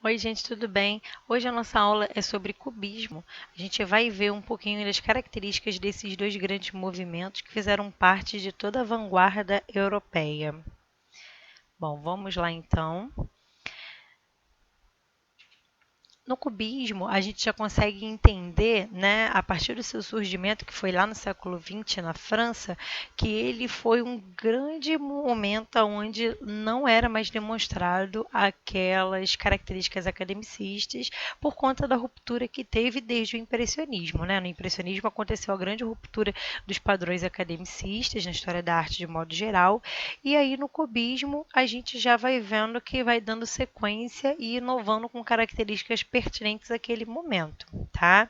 Oi, gente, tudo bem? Hoje a nossa aula é sobre cubismo. A gente vai ver um pouquinho das características desses dois grandes movimentos que fizeram parte de toda a vanguarda europeia. Bom, vamos lá então. No cubismo, a gente já consegue entender, né, a partir do seu surgimento, que foi lá no século XX, na França, que ele foi um grande momento onde não era mais demonstrado aquelas características academicistas por conta da ruptura que teve desde o impressionismo. Né? No impressionismo aconteceu a grande ruptura dos padrões academicistas na história da arte de modo geral, e aí no cubismo a gente já vai vendo que vai dando sequência e inovando com características pertinentes àquele momento, tá?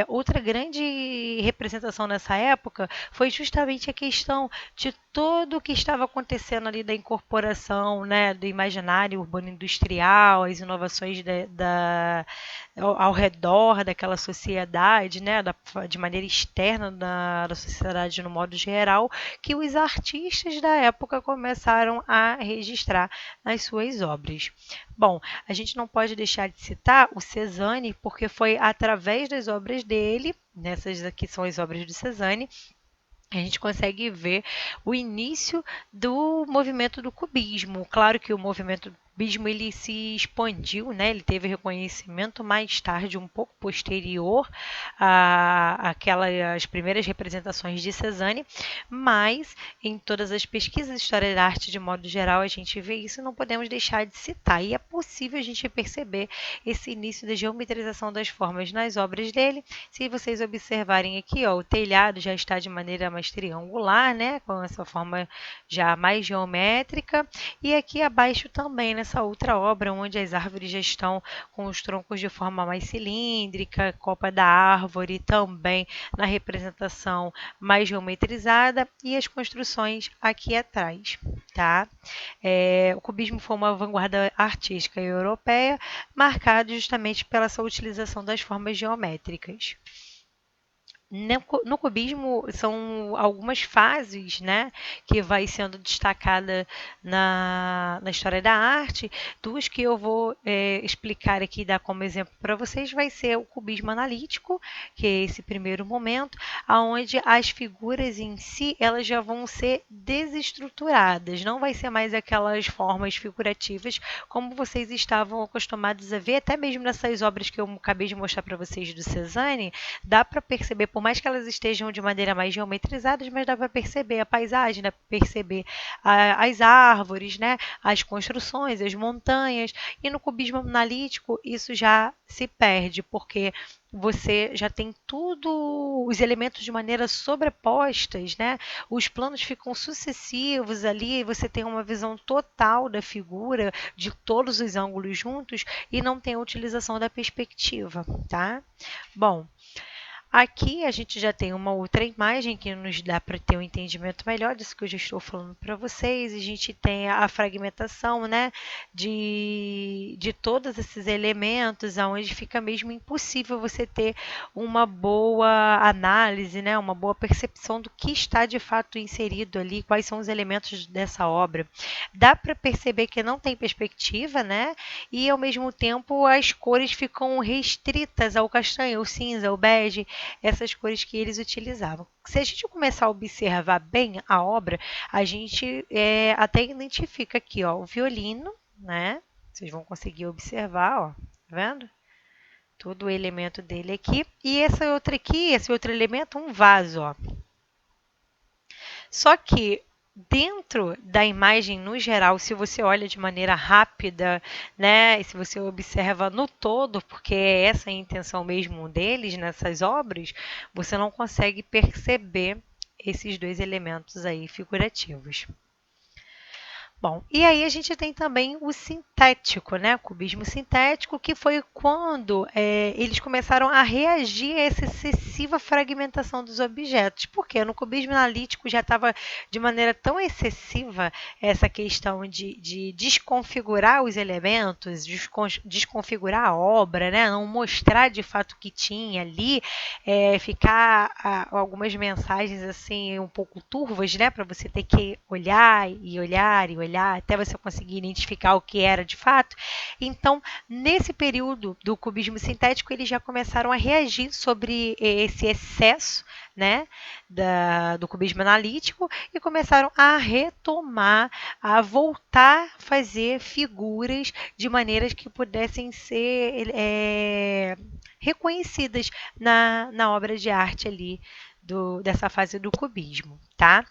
Outra grande representação nessa época foi justamente a questão de tudo o que estava acontecendo ali da incorporação, né, do imaginário urbano industrial, as inovações ao redor daquela sociedade, né, de maneira externa da sociedade no modo geral, que os artistas da época começaram a registrar nas suas obras. Bom, a gente não pode deixar de citar o Cézanne, porque foi através das obras dele, nessas aqui são as obras do Cézanne, a gente consegue ver o início do movimento do cubismo. Claro que o movimento do cubismo ele se expandiu, né? Ele teve reconhecimento mais tarde, um pouco posterior àquelas primeiras representações de Cézanne, mas em todas as pesquisas de história da arte de modo geral a gente vê isso e não podemos deixar de citar. E é possível a gente perceber esse início da geometrização das formas nas obras dele. Se vocês observarem aqui, ó, o telhado já está de maneira mais triangular, né, com essa forma já mais geométrica, e aqui abaixo também nessa outra obra, onde as árvores já estão com os troncos de forma mais cilíndrica, copa da árvore também na representação mais geometrizada e as construções aqui atrás, tá? O cubismo foi uma vanguarda artística europeia marcada justamente pela sua utilização das formas geométricas. No cubismo são algumas fases, né, que vai sendo destacada na história da arte. Duas que eu vou explicar aqui, dar como exemplo para vocês, vai ser o cubismo analítico, que é esse primeiro momento, onde as figuras em si elas já vão ser desestruturadas, não vai ser mais aquelas formas figurativas como vocês estavam acostumados a ver, até mesmo nessas obras que eu acabei de mostrar para vocês do Cézanne, dá para perceber, por mais que elas estejam de maneira mais geometrizadas, mas dá para perceber a paisagem, dá para perceber as árvores, né, as construções, as montanhas. E no cubismo analítico isso já se perde, porque você já tem tudo, os elementos de maneira sobrepostas, né? Os planos ficam sucessivos ali, e você tem uma visão total da figura, de todos os ângulos juntos, e não tem a utilização da perspectiva, tá? Bom, aqui a gente já tem uma outra imagem que nos dá para ter um entendimento melhor disso que eu já estou falando para vocês. A gente tem a fragmentação, né, de todos esses elementos, onde fica mesmo impossível você ter uma boa análise, né, uma boa percepção do que está de fato inserido ali, quais são os elementos dessa obra. Dá para perceber que não tem perspectiva, né, e ao mesmo tempo as cores ficam restritas ao castanho, ao cinza, ao bege, essas cores que eles utilizavam. Se a gente começar a observar bem a obra, a gente até identifica aqui, ó, o violino, né? Vocês vão conseguir observar, ó, tá vendo? Todo o elemento dele aqui. E essa outra aqui, esse outro elemento, um vaso, ó. Só que dentro da imagem no geral, se você olha de maneira rápida, né, e se você observa no todo, porque é essa a intenção mesmo deles nessas obras, você não consegue perceber esses dois elementos aí figurativos. Bom, e aí a gente tem também o sintético, né? O cubismo sintético, que foi quando eles começaram a reagir a essa excessiva fragmentação dos objetos. Porque no cubismo analítico já estava de maneira tão excessiva essa questão de desconfigurar os elementos, desconfigurar a obra, né? Não mostrar de fato o que tinha ali, ficar algumas mensagens assim um pouco turvas, né? Para você ter que olhar e olhar e olhar trabalhar até você conseguir identificar o que era de fato. Então, nesse período do cubismo sintético, eles já começaram a reagir sobre esse excesso, né, do cubismo analítico e começaram a retomar, a voltar a fazer figuras de maneiras que pudessem ser reconhecidas na obra de arte ali dessa fase do cubismo, tá?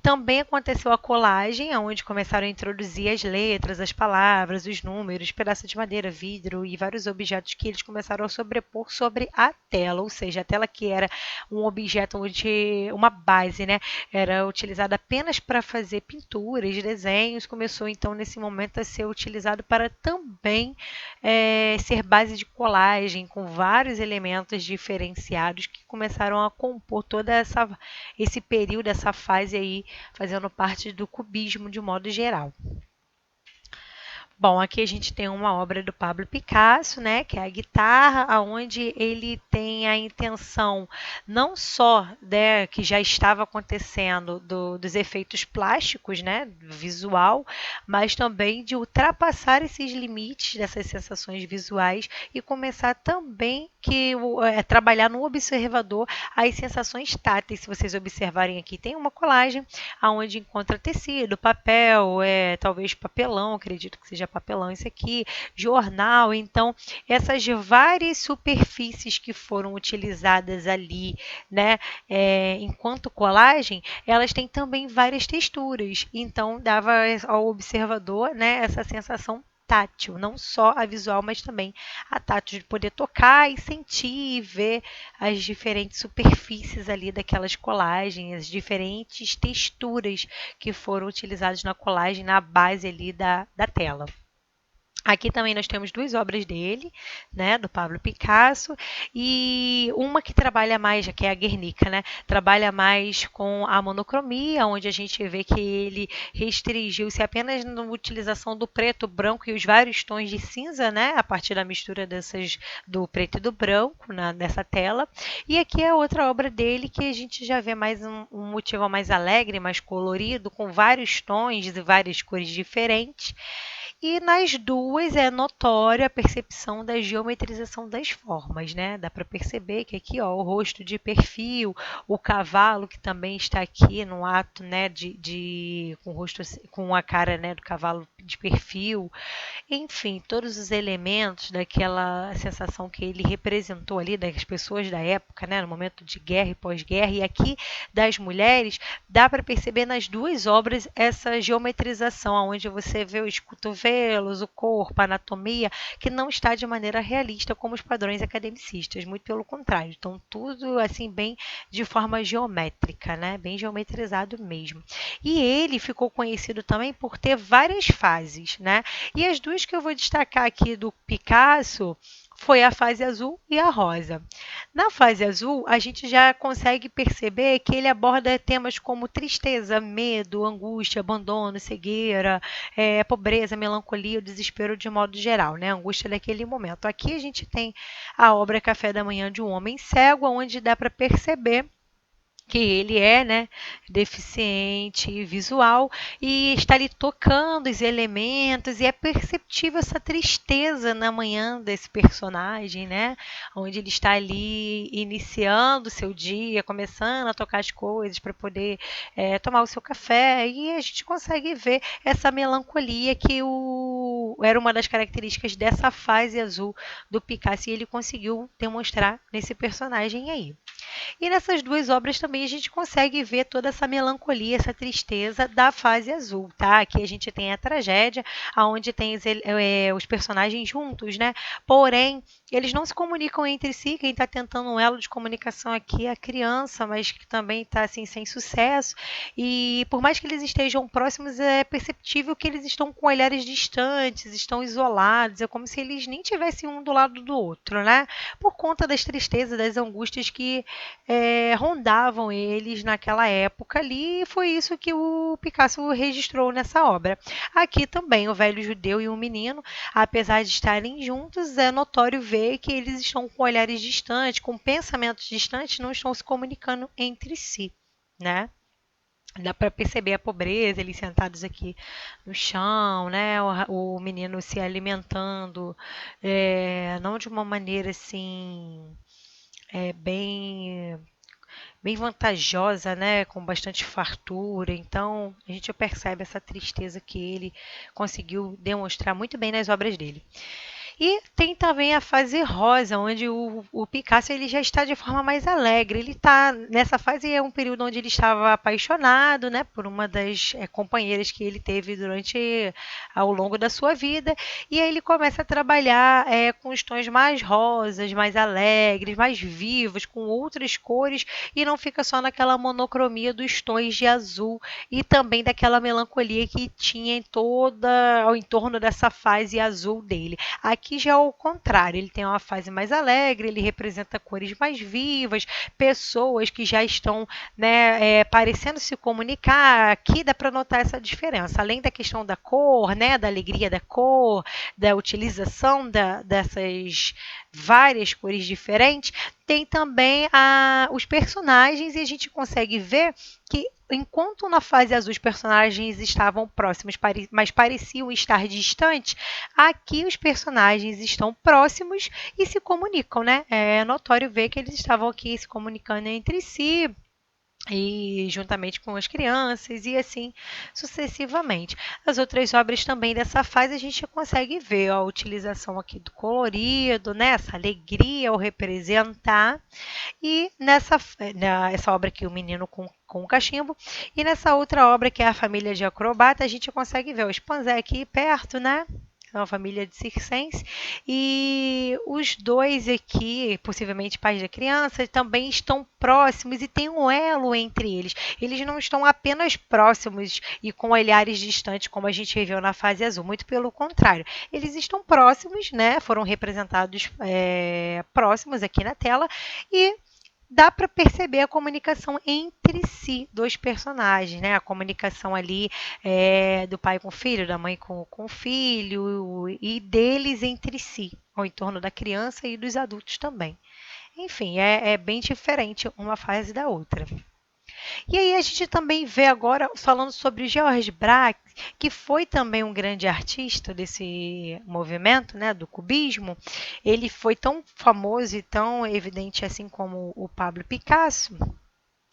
Também aconteceu a colagem, onde começaram a introduzir as letras, as palavras, os números, pedaços de madeira, vidro e vários objetos que eles começaram a sobrepor sobre a tela, ou seja, a tela que era um objeto onde uma base, né, era utilizada apenas para fazer pinturas, desenhos, começou então nesse momento a ser utilizado para também ser base de colagem com vários elementos diferenciados que começaram a compor toda esse período, essa fase aí, fazendo parte do cubismo de modo geral. Bom, aqui a gente tem uma obra do Pablo Picasso, né, que é a guitarra, onde ele tem a intenção não só, né, que já estava acontecendo dos efeitos plásticos, né, visual, mas também de ultrapassar esses limites dessas sensações visuais e começar também trabalhar no observador as sensações táteis. Se vocês observarem aqui, tem uma colagem onde encontra tecido, papel, talvez papelão, acredito que seja papelão isso aqui, jornal. Então, essas várias superfícies que foram utilizadas ali, né, enquanto colagem, elas têm também várias texturas. Então, dava ao observador, né, essa sensação tátil, não só a visual, mas também a tátil, de poder tocar e sentir e ver as diferentes superfícies ali daquelas colagens, as diferentes texturas que foram utilizadas na colagem, na base ali da tela. Aqui também nós temos duas obras dele, né, do Pablo Picasso, e uma que trabalha mais, que é a Guernica, né, trabalha mais com a monocromia, onde a gente vê que ele restringiu-se apenas na utilização do preto, branco e os vários tons de cinza, né, a partir da mistura do preto e do branco nessa tela. E aqui é outra obra dele que a gente já vê mais um motivo mais alegre, mais colorido, com vários tons e várias cores diferentes. E nas duas é notória a percepção da geometrização das formas, né? Dá para perceber que aqui, ó, o rosto de perfil, o cavalo que também está aqui no ato, né, com o rosto, com a cara, né, do cavalo de perfil. Enfim, todos os elementos daquela sensação que ele representou ali das pessoas da época, né, no momento de guerra e pós-guerra, e aqui das mulheres, dá para perceber nas duas obras essa geometrização, onde você vê os cotovelos, o corpo, a anatomia, que não está de maneira realista como os padrões academicistas, muito pelo contrário. Então, tudo assim bem de forma geométrica, né, bem geometrizado mesmo. E ele ficou conhecido também por ter várias fases, né? E as duas que eu vou destacar aqui do Picasso foi a fase azul e a rosa. Na fase azul, a gente já consegue perceber que ele aborda temas como tristeza, medo, angústia, abandono, cegueira, pobreza, melancolia, o desespero de modo geral, né? A angústia daquele momento. Aqui a gente tem a obra Café da Manhã de um Homem Cego, onde dá para perceber que ele é, né, deficiente visual e está ali tocando os elementos e é perceptível essa tristeza na manhã desse personagem, né, onde ele está ali iniciando o seu dia, começando a tocar as coisas para poder tomar o seu café e a gente consegue ver essa melancolia que era uma das características dessa fase azul do Picasso e ele conseguiu demonstrar nesse personagem aí. E nessas duas obras também a gente consegue ver toda essa melancolia, essa tristeza da fase azul, tá? Aqui a gente tem a tragédia, onde tem os personagens juntos, né? Porém, eles não se comunicam entre si. Quem está tentando um elo de comunicação aqui é a criança, mas que também está assim sem sucesso. E por mais que eles estejam próximos, é perceptível que eles estão com olhares distantes, estão isolados. É como se eles nem tivessem um do lado do outro, né? Por conta das tristezas, das angústias que rondavam eles naquela época ali, e foi isso que o Picasso registrou nessa obra. Aqui também o velho judeu e o menino, apesar de estarem juntos, é notório ver que eles estão com olhares distantes, com pensamentos distantes, não estão se comunicando entre si, né? Dá para perceber a pobreza, eles sentados aqui no chão, né? O menino se alimentando, não de uma maneira assim, bem bem vantajosa, né, com bastante fartura. Então, a gente percebe essa tristeza que ele conseguiu demonstrar muito bem nas obras dele. E tem também a fase rosa, onde o Picasso ele já está de forma mais alegre. Ele está nessa fase é um período onde ele estava apaixonado, né, por uma das companheiras que ele teve durante ao longo da sua vida. E aí ele começa a trabalhar com os tons mais rosas, mais alegres, mais vivos, com outras cores e não fica só naquela monocromia dos tons de azul e também daquela melancolia que tinha em toda ao entorno dessa fase azul dele. Aqui já é o contrário, ele tem uma fase mais alegre, ele representa cores mais vivas, pessoas que já estão, né, parecendo se comunicar. Aqui dá para notar essa diferença, além da questão da cor, né, da alegria da cor, da utilização dessas várias cores diferentes, tem também os personagens e a gente consegue ver que enquanto na fase azul os personagens estavam próximos, mas pareciam estar distantes, aqui os personagens estão próximos e se comunicam, né? É notório ver que eles estavam aqui se comunicando entre si, e juntamente com as crianças e assim sucessivamente. As outras obras também dessa fase a gente consegue ver a utilização aqui do colorido, né? Essa alegria ao representar e essa obra aqui o menino com o cachimbo e nessa outra obra que é a família de acrobata a gente consegue ver o Spanzé aqui perto, né? É uma família de circense e os dois aqui, possivelmente pais da criança, também estão próximos e tem um elo entre eles. Eles não estão apenas próximos e com olhares distantes, como a gente viu na fase azul, muito pelo contrário. Eles estão próximos, né? Foram representados próximos aqui na tela e dá para perceber a comunicação entre si dos personagens, né? A comunicação ali do pai com o filho, da mãe com o filho e deles entre si, ao entorno da criança e dos adultos também. Enfim, é bem diferente uma fase da outra. E aí a gente também vê agora falando sobre George Braque, que foi também um grande artista desse movimento, né, do cubismo. Ele foi tão famoso e tão evidente assim como o Pablo Picasso.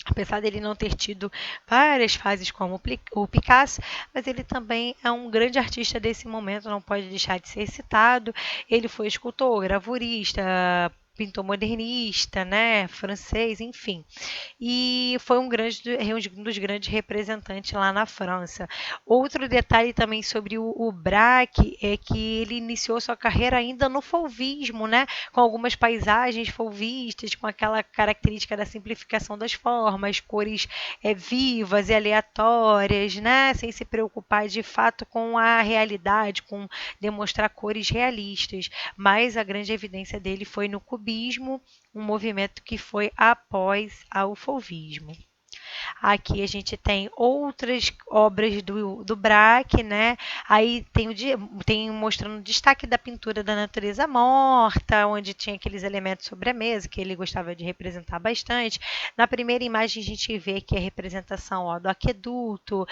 Apesar dele não ter tido várias fases como o Picasso, mas ele também é um grande artista desse momento, não pode deixar de ser citado. Ele foi escultor, gravurista, pintor modernista, né, francês, enfim. E foi um dos grandes representantes lá na França. Outro detalhe também sobre o Braque é que ele iniciou sua carreira ainda no fauvismo, né, com algumas paisagens fauvistas, com aquela característica da simplificação das formas, cores vivas e aleatórias, né, sem se preocupar de fato com a realidade, com demonstrar cores realistas. Mas a grande evidência dele foi no cubismo, um movimento que foi após ao fauvismo. Aqui a gente tem outras obras do Braque, né? Aí tem mostrando o destaque da pintura da natureza morta, onde tinha aqueles elementos sobre a mesa que ele gostava de representar bastante. Na primeira imagem a gente vê que a representação do aqueduto,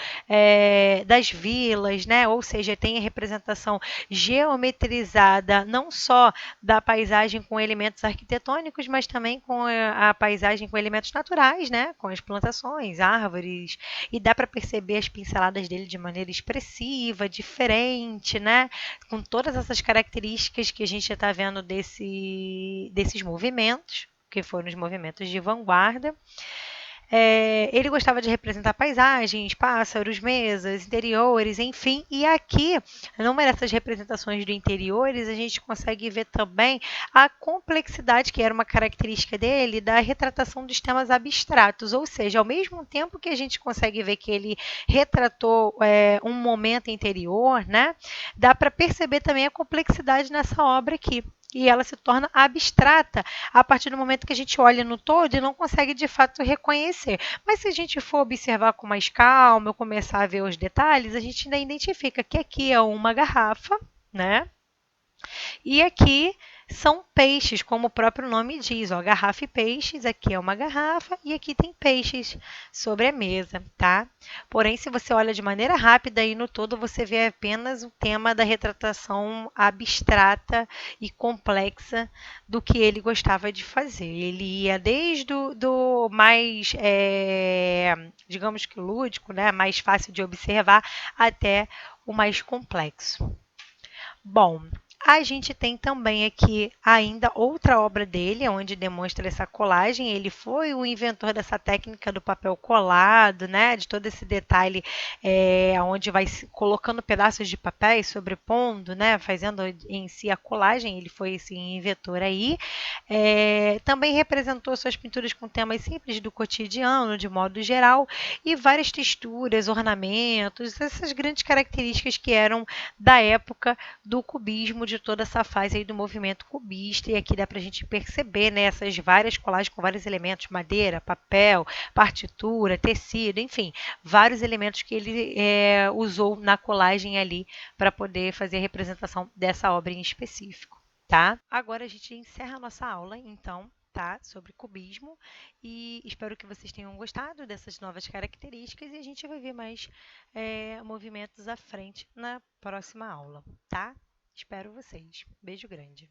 das vilas, né? Ou seja, tem a representação geometrizada não só da paisagem com elementos arquitetônicos, mas também com a paisagem com elementos naturais, né? Com as plantações, árvores, e dá para perceber as pinceladas dele de maneira expressiva, diferente, né? Com todas essas características que a gente está vendo desses movimentos, que foram os movimentos de vanguarda. Ele gostava de representar paisagens, pássaros, mesas, interiores, enfim. E aqui, numa dessas representações de interiores, a gente consegue ver também a complexidade, que era uma característica dele, da retratação dos temas abstratos. Ou seja, ao mesmo tempo que a gente consegue ver que ele retratou um momento interior, né, dá para perceber também a complexidade nessa obra aqui. E ela se torna abstrata a partir do momento que a gente olha no todo e não consegue de fato reconhecer. Mas se a gente for observar com mais calma, começar a ver os detalhes, a gente ainda identifica que aqui é uma garrafa, né? E aqui são peixes, como o próprio nome diz, ó, garrafa e peixes, aqui é uma garrafa e aqui tem peixes sobre a mesa, tá? Porém, se você olha de maneira rápida e no todo, você vê apenas o tema da retratação abstrata e complexa do que ele gostava de fazer. Ele ia desde do mais, digamos que lúdico, né, mais fácil de observar, até o mais complexo. Bom, a gente tem também aqui ainda outra obra dele, onde demonstra essa colagem. Ele foi o inventor dessa técnica do papel colado, né? De todo esse detalhe, onde vai colocando pedaços de papéis, sobrepondo, né? Fazendo em si a colagem. Ele foi esse inventor aí. Também representou suas pinturas com temas simples do cotidiano, de modo geral, e várias texturas, ornamentos, essas grandes características que eram da época do cubismo, de toda essa fase aí do movimento cubista. E aqui dá para a gente perceber, né, essas várias colagens com vários elementos, madeira, papel, partitura, tecido, enfim, vários elementos que ele usou na colagem ali para poder fazer a representação dessa obra em específico. Tá? Agora a gente encerra a nossa aula, então, tá? Sobre cubismo, e espero que vocês tenham gostado dessas novas características e a gente vai ver mais movimentos à frente na próxima aula, tá? Espero vocês. Beijo grande.